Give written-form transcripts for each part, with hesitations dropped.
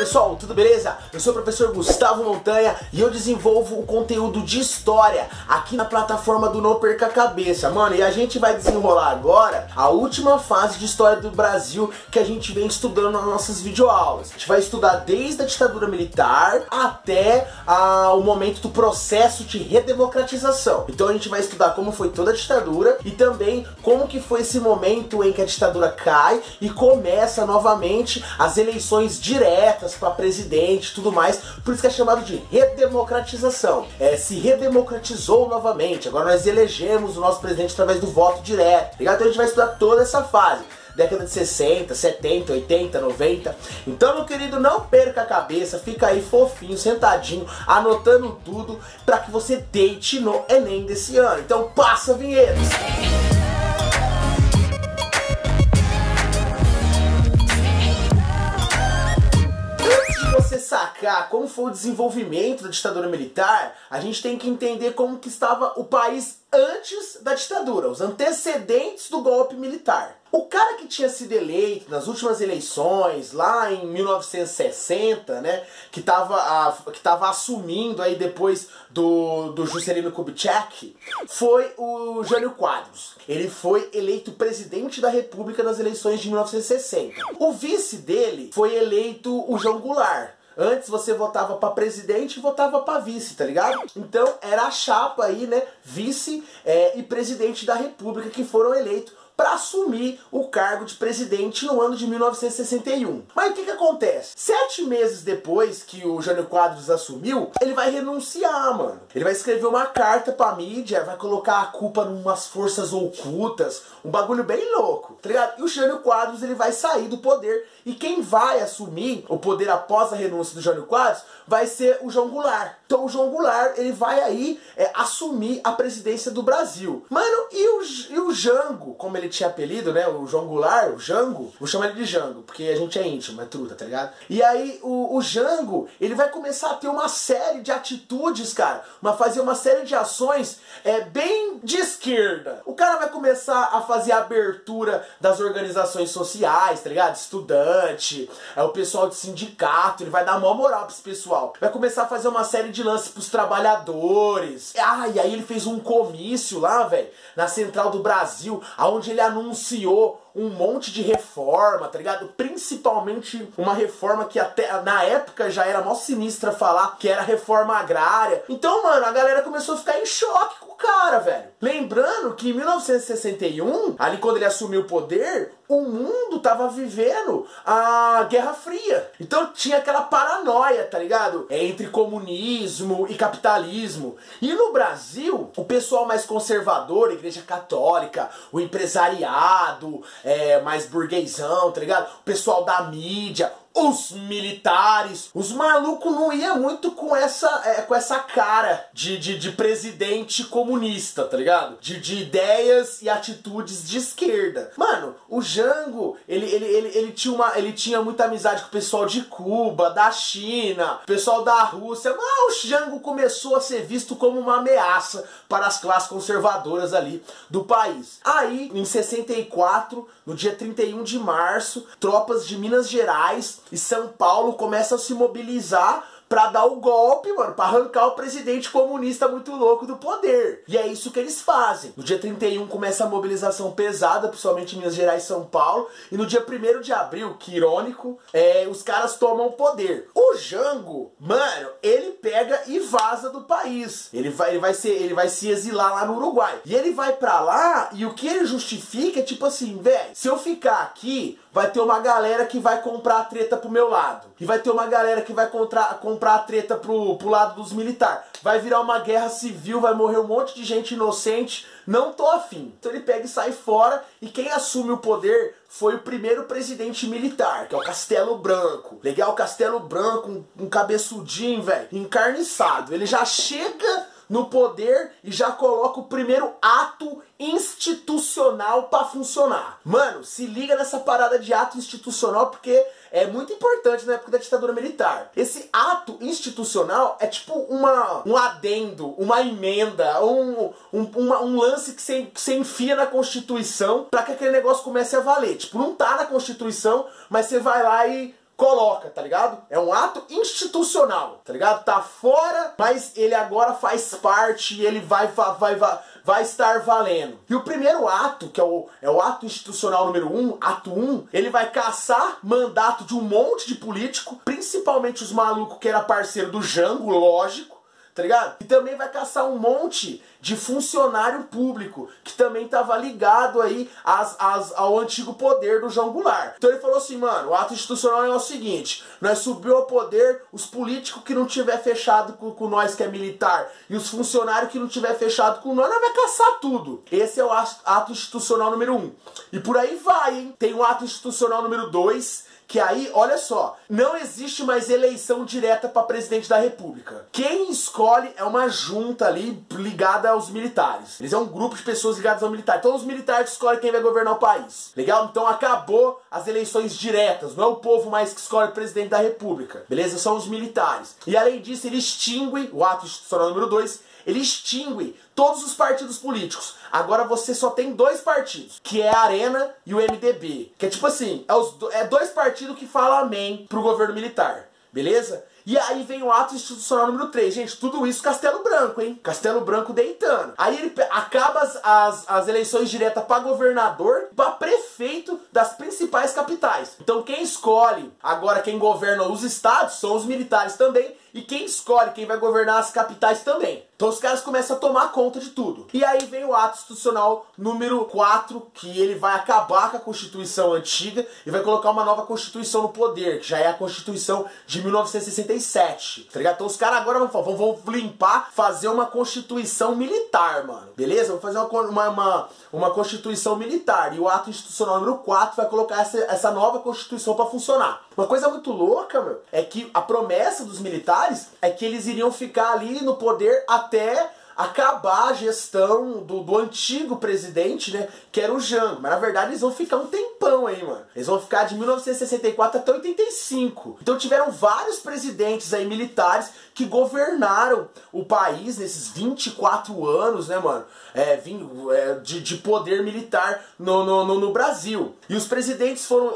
pessoal, tudo beleza? Eu sou o professor Gustavo Montanha e eu desenvolvo o conteúdo de história aqui na plataforma do Não Perca a Cabeça, mano. E a gente vai desenrolar agora a última fase de história do Brasil que a gente vem estudando nas nossas videoaulas. A gente vai estudar desde a ditadura militar até o momento do processo de redemocratização. Então a gente vai estudar como foi toda a ditadura e também como que foi esse momento em que a ditadura cai e começa novamente as eleições diretas para presidente e tudo mais. Por isso que é chamado de redemocratização. Se redemocratizou novamente. Agora nós elegemos o nosso presidente através do voto direto. Ligado? Então a gente vai estudar toda essa fase. Década de 60, 70, 80, 90. Então, meu querido, não perca a cabeça, fica aí fofinho, sentadinho, anotando tudo para que você deite no Enem desse ano. Então, passa a vinheta! Você sacar como foi o desenvolvimento da ditadura militar, a gente tem que entender como que estava o país antes da ditadura, os antecedentes do golpe militar. O cara que tinha sido eleito nas últimas eleições, lá em 1960, né, que tava assumindo aí depois do Juscelino Kubitschek, foi o Jânio Quadros. Ele foi eleito presidente da República nas eleições de 1960. O vice dele foi eleito o João Goulart. Antes você votava pra presidente e votava pra vice, tá ligado? Então era a chapa aí, né, vice e presidente da República que foram eleitos para assumir o cargo de presidente no ano de 1961. Mas o que acontece? 7 meses depois que o Jânio Quadros assumiu, ele vai renunciar, mano. Ele vai escrever uma carta pra mídia, vai colocar a culpa em umas forças ocultas, um bagulho bem louco, tá ligado? E o Jânio Quadros, ele vai sair do poder, e quem vai assumir o poder após a renúncia do Jânio Quadros vai ser o João Goulart. Então o João Goulart, ele vai aí assumir a presidência do Brasil. Mano, e o Jango, como ele tinha apelido, né, o João Goulart, o Jango, vou chamar ele de Jango, porque a gente é íntimo, é truta, tá ligado? E aí o Jango, ele vai começar a ter uma série de atitudes, cara, fazer uma série de ações bem de esquerda. O cara vai começar a fazer a abertura das organizações sociais, tá ligado? Estudante, o pessoal de sindicato, ele vai dar maior moral pra esse pessoal. Vai começar a fazer uma série de lances pros trabalhadores. E aí ele fez um comício lá, velho, na Central do Brasil, onde ele anunciou um monte de reforma, tá ligado? Principalmente uma reforma que até na época já era mó sinistra falar, que era a reforma agrária. Então, mano, a galera começou a ficar em choque com o cara, velho. Lembrando que em 1961, ali quando ele assumiu o poder, o mundo tava vivendo a Guerra Fria. Então tinha aquela paranoia, tá ligado? Entre comunismo e capitalismo. E no Brasil, o pessoal mais conservador, a Igreja Católica, o empresariado, mais burguesão, tá ligado? O pessoal da mídia, os militares, os malucos não iam muito com essa cara de presidente comunista, tá ligado? De ideias e atitudes de esquerda. Mano, o Jango, ele tinha muita amizade com o pessoal de Cuba, da China, o pessoal da Rússia. Mas o Jango começou a ser visto como uma ameaça para as classes conservadoras ali do país. Aí, em 64, no dia 31 de março, tropas de Minas Gerais e São Paulo começam a se mobilizar pra dar o golpe, mano, pra arrancar o presidente comunista muito louco do poder. E é isso que eles fazem. No dia 31 começa a mobilização pesada, principalmente em Minas Gerais e São Paulo. E no dia 1º de abril, que irônico, os caras tomam o poder. O Jango, mano, ele pega e vaza do país. Ele vai se exilar lá no Uruguai. E ele vai pra lá e o que ele justifica é tipo assim, velho, se eu ficar aqui, vai ter uma galera que vai comprar a treta pro meu lado. E vai ter uma galera que vai comprar a treta pro lado dos militares. Vai virar uma guerra civil, vai morrer um monte de gente inocente. Não tô afim. Então ele pega e sai fora. E quem assume o poder foi o primeiro presidente militar, que é o Castelo Branco. Legal, Castelo Branco, um cabeçudinho, velho, encarniçado. Ele já chega no poder e já coloca o primeiro ato institucional pra funcionar. Mano, se liga nessa parada de ato institucional, porque é muito importante na época da ditadura militar. Esse ato institucional é tipo um adendo, uma emenda, um lance que você enfia na Constituição pra que aquele negócio comece a valer. Tipo, não tá na Constituição, mas você vai lá e coloca, tá ligado? É um ato institucional, tá ligado? Tá fora, mas ele agora faz parte e ele vai estar valendo. E o primeiro ato, que é o ato institucional número 1, ato 1, ele vai caçar mandato de um monte de político, principalmente os malucos que era parceiro do Jango, lógico, tá ligado? E também vai caçar um monte de funcionário público, que também tava ligado aí ao antigo poder do João Goulart. Então ele falou assim, mano, o ato institucional é o seguinte, nós subiu ao poder os políticos que não tiver fechado com nós que é militar, e os funcionários que não tiver fechado com nós vai caçar tudo. Esse é o ato institucional número 1. E por aí vai, hein? Tem o ato institucional número 2, que aí, olha só, não existe mais eleição direta para presidente da república. Quem escolhe é uma junta ali ligada aos militares. Eles é um grupo de pessoas ligadas ao militar. Então os militares escolhem quem vai governar o país. Legal? Então acabou as eleições diretas. Não é o povo mais que escolhe o presidente da república. Beleza? São os militares. E além disso, ele extingue, o ato institucional número 2, ele extingue todos os partidos políticos. Agora você só tem 2 partidos, que é a Arena e o MDB. Que é tipo assim, é 2 partidos que falam amém pro governo militar. Beleza? E aí vem o ato institucional número 3. Gente, tudo isso Castelo Branco, hein? Castelo Branco deitando. Aí ele acaba as eleições diretas para governador e para prefeito das principais capitais. Então quem escolhe agora quem governa os estados são os militares também. E quem escolhe quem vai governar as capitais também. Então os caras começam a tomar conta de tudo. E aí vem o ato institucional número 4, que ele vai acabar com a Constituição antiga e vai colocar uma nova Constituição no poder, que já é a Constituição de 1967. Tá ligado? Então os caras agora vão limpar, fazer uma Constituição militar, mano. Beleza? Vão fazer uma Constituição militar. E o ato institucional número 4 vai colocar essa nova Constituição pra funcionar. Uma coisa muito louca, meu, é que a promessa dos militares é que eles iriam ficar ali no poder até acabar a gestão do antigo presidente, né, que era o Jango. Mas na verdade eles vão ficar um tempão aí, mano. Eles vão ficar de 1964 até 85. Então tiveram vários presidentes aí militares que governaram o país nesses 24 anos, né, mano, de poder militar no Brasil. E os presidentes foram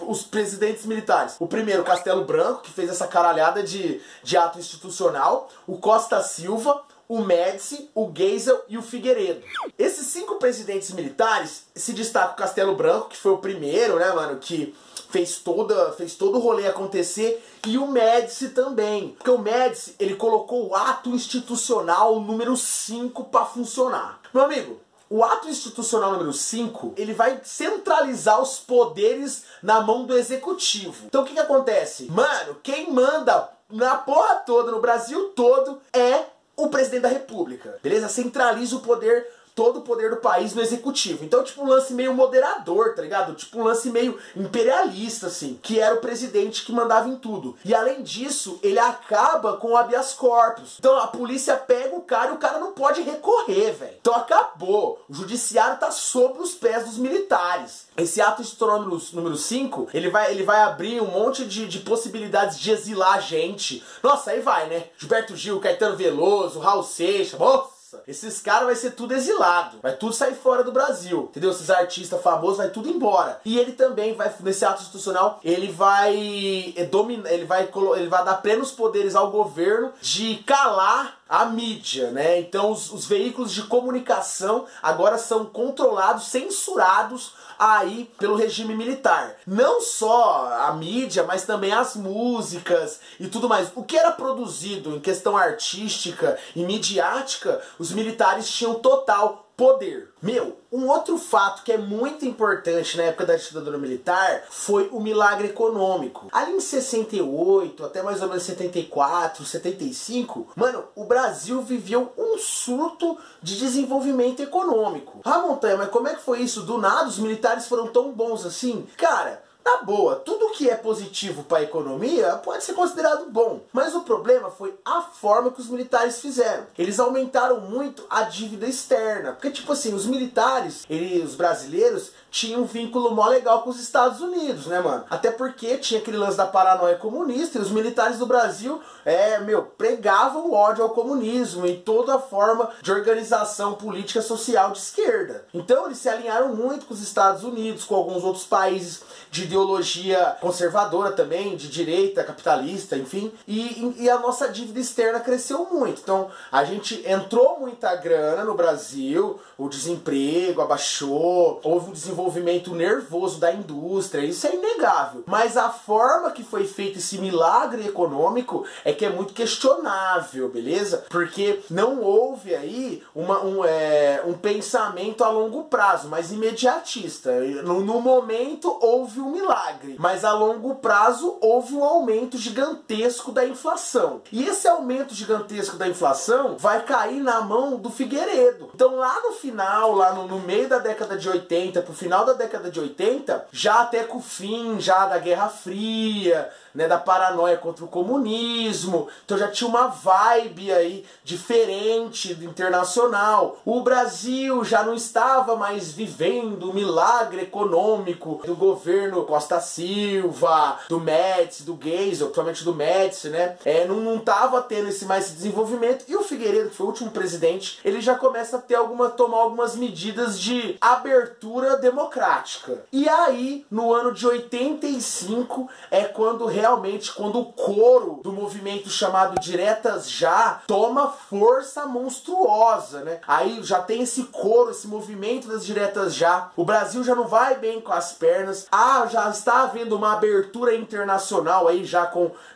os presidentes militares. O primeiro, Castelo Branco, que fez essa caralhada de ato institucional. O Costa Silva, o Médici, o Geisel e o Figueiredo. Esses 5 presidentes militares se destaca o Castelo Branco, que foi o primeiro, né, mano, que fez todo o rolê acontecer, e o Médici também. Porque o Médici, ele colocou o ato institucional número 5 pra funcionar. Meu amigo, o ato institucional número 5, ele vai centralizar os poderes na mão do executivo. Então o que acontece? Mano, quem manda na porra toda, no Brasil todo, é o presidente da república, beleza? Centraliza o poder, todo o poder do país no executivo. Então, tipo, um lance meio moderador, tá ligado? Tipo, um lance meio imperialista, assim, que era o presidente que mandava em tudo. E além disso, ele acaba com o habeas corpus. Então a polícia pega o cara e o cara não pode recorrer, velho. Então acabou. O judiciário tá sob os pés dos militares. Esse ato institucional número 5, ele vai abrir um monte de possibilidades de exilar gente. Nossa, aí vai, né? Gilberto Gil, Caetano Veloso, Raul Seixas, esses caras vai ser tudo exilado, vai tudo sair fora do Brasil, entendeu? Esses artistas famosos vai tudo embora. E ele também vai, nesse ato institucional, ele vai dominar, ele vai dar plenos poderes ao governo de calar a mídia, né? Então os veículos de comunicação agora são controlados, censurados aí pelo regime militar. Não só a mídia, mas também as músicas e tudo mais. O que era produzido em questão artística e midiática, os militares tinham total poder. Meu, um outro fato que é muito importante na época da ditadura militar foi o milagre econômico. Ali em 68, até mais ou menos 74, 75, mano, o Brasil viveu um surto de desenvolvimento econômico. Ah, Montanha, mas como é que foi isso? Do nada os militares foram tão bons assim? Cara, na boa, tudo que é positivo para a economia pode ser considerado bom. Mas o problema foi a forma que os militares fizeram. Eles aumentaram muito a dívida externa. Porque, tipo assim, os militares, os brasileiros, tinham um vínculo mó legal com os Estados Unidos, né, mano? Até porque tinha aquele lance da paranoia comunista e os militares do Brasil, pregavam o ódio ao comunismo e toda a forma de organização política social de esquerda. Então eles se alinharam muito com os Estados Unidos, com alguns outros países de ideologia conservadora também, de direita, capitalista, enfim, e a nossa dívida externa cresceu muito. Então, a gente entrou muita grana no Brasil, o desemprego abaixou, houve um desenvolvimento nervoso da indústria, isso é inegável. Mas a forma que foi feito esse milagre econômico é que é muito questionável, beleza? Porque não houve aí um pensamento a longo prazo, mas imediatista. No momento houve um milagre, mas a longo prazo houve um aumento gigantesco da inflação. E esse aumento gigantesco da inflação vai cair na mão do Figueiredo. Então lá no final, lá no meio da década de 80, pro final da década de 80, já até com o fim já da Guerra Fria, né, da paranoia contra o comunismo, então já tinha uma vibe aí diferente internacional. O Brasil já não estava mais vivendo o milagre econômico do governo Costa Silva, do Médici, do Geisel, principalmente do Médici, né? Não estava tendo esse desenvolvimento, e o Figueiredo, que foi o último presidente, ele já começa a ter tomar algumas medidas de abertura democrática. E aí, no ano de 85, é quando o coro do movimento chamado Diretas Já toma força monstruosa, né? Aí já tem esse coro, esse movimento das Diretas Já. O Brasil já não vai bem com as pernas. Já está havendo uma abertura internacional aí,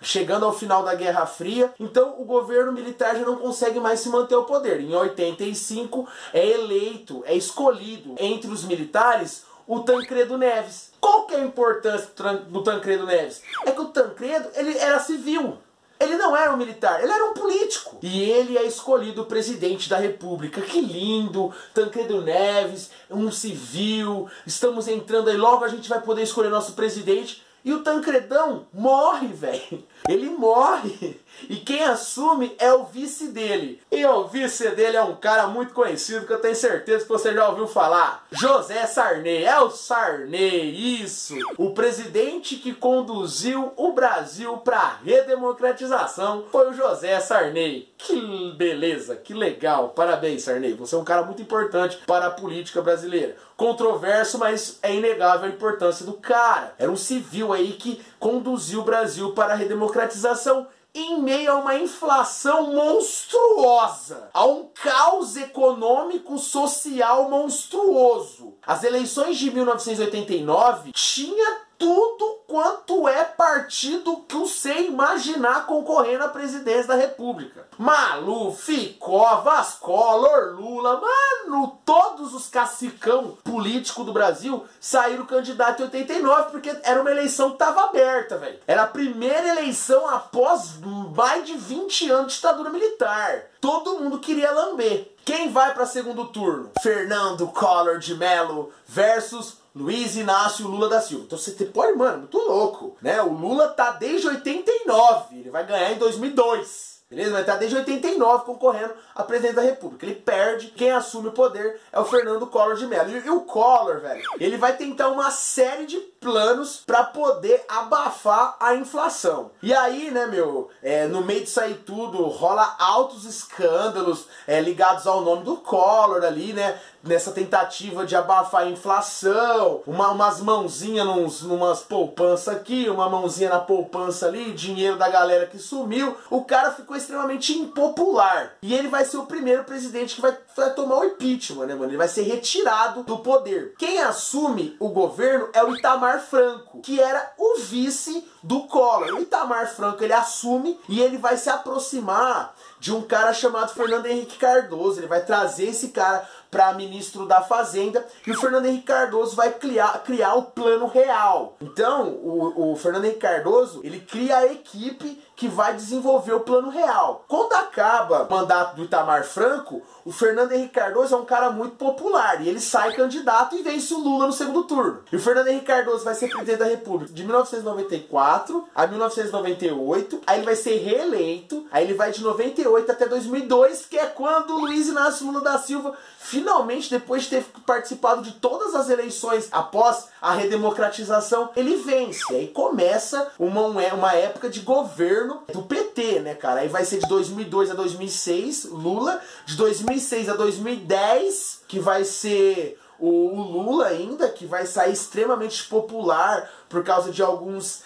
chegando ao final da Guerra Fria. Então o governo militar já não consegue mais se manter ao poder. Em 85 é escolhido entre os militares o Tancredo Neves. Qual que é a importância do Tancredo Neves? É que o Tancredo, ele era civil. Ele não era um militar, ele era um político. E ele é escolhido presidente da República. Que lindo! Tancredo Neves, um civil. Estamos entrando aí, logo a gente vai poder escolher nosso presidente. E o Tancredão morre, velho. Ele morre. E quem assume é o vice dele. E o vice dele é um cara muito conhecido que eu tenho certeza que você já ouviu falar. José Sarney. É o Sarney, isso. O presidente que conduziu o Brasil para a redemocratização foi o José Sarney. Que beleza, que legal. Parabéns, Sarney. Você é um cara muito importante para a política brasileira. Controverso, mas é inegável a importância do cara. Era um civil aí que conduziu o Brasil para a redemocratização em meio a uma inflação monstruosa, a um caos econômico social monstruoso. As eleições de 1989 tinha tudo quanto é partido que você imaginar concorrendo à presidência da República. Maluf, Covas, Collor, Lula, mano, todos os cacicão político do Brasil saíram candidato em 89 porque era uma eleição que estava aberta, velho. Era a primeira eleição após mais de 20 anos de ditadura militar. Todo mundo queria lamber. Quem vai para segundo turno? Fernando Collor de Mello versus Luiz Inácio Lula da Silva. Então você pode, mano, muito louco, né? O Lula tá desde 89, ele vai ganhar em 2002. Beleza? Vai estar desde 89 concorrendo a presidente da República. Ele perde, quem assume o poder é o Fernando Collor de Mello. E o Collor, velho, ele vai tentar uma série de planos para poder abafar a inflação. E aí, né, meu, no meio disso aí tudo, rola altos escândalos ligados ao nome do Collor ali, né? Nessa tentativa de abafar a inflação, umas mãozinhas numas poupanças aqui, uma mãozinha na poupança ali, dinheiro da galera que sumiu. O cara ficou extremamente impopular. E ele vai ser o primeiro presidente que vai tomar o impeachment, né, mano? Ele vai ser retirado do poder. Quem assume o governo é o Itamar Franco, que era o vice do Collor. O Itamar Franco, ele assume e ele vai se aproximar de um cara chamado Fernando Henrique Cardoso. Ele vai trazer esse cara para ministro da Fazenda e o Fernando Henrique Cardoso vai criar o Plano Real. Então, o Fernando Henrique Cardoso, ele cria a equipe que vai desenvolver o Plano Real. Quando acaba o mandato do Itamar Franco, o Fernando Henrique Cardoso é um cara muito popular e ele sai candidato e vence o Lula no segundo turno. E o Fernando Henrique Cardoso vai ser presidente da República de 1994 a 1998, aí ele vai ser reeleito, aí ele vai de 98 até 2002, que é quando o Luiz Inácio Lula da Silva finalmente, depois de ter participado de todas as eleições após a redemocratização, ele vence. E aí começa uma época de governo do PT, né, cara? Aí vai ser de 2002 a 2006, Lula. De 2006 a 2010, que vai ser o Lula ainda, que vai sair extremamente popular por causa de algumas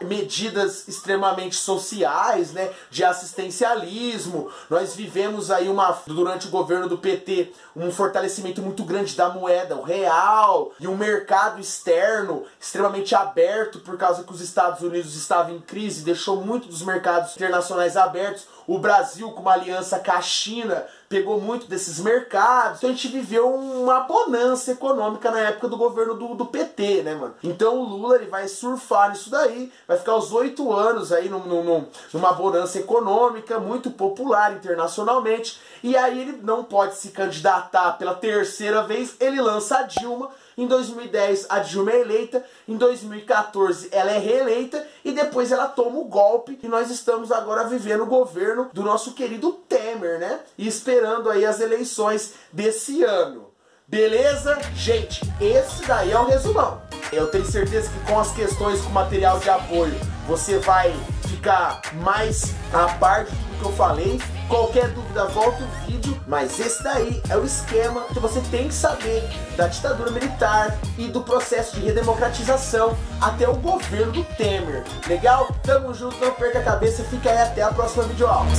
medidas extremamente sociais, né, de assistencialismo. Nós vivemos aí durante o governo do PT um fortalecimento muito grande da moeda, o real, e um mercado externo extremamente aberto por causa que os Estados Unidos estavam em crise, deixou muito dos mercados internacionais abertos. O Brasil, com uma aliança com a China, pegou muito desses mercados. Então a gente viveu uma bonança econômica na época do governo do PT, né, mano? Então o Lula, ele vai surfar nisso daí, vai ficar os 8 anos aí numa bonança econômica muito popular internacionalmente. E aí ele não pode se candidatar pela 3ª vez, ele lança a Dilma. Em 2010 a Dilma é eleita, em 2014 ela é reeleita e depois ela toma o golpe e nós estamos agora vivendo o governo do nosso querido Temer, né? E esperando aí as eleições desse ano. Beleza? Gente, esse daí é o resumão. Eu tenho certeza que com as questões, com material de apoio, você vai ficar mais a par de tudo que eu falei. Qualquer dúvida, volta o vídeo, mas esse daí é o esquema que você tem que saber da ditadura militar e do processo de redemocratização até o governo do Temer. Legal? Tamo junto, não perca a cabeça, fica aí até a próxima videoaula.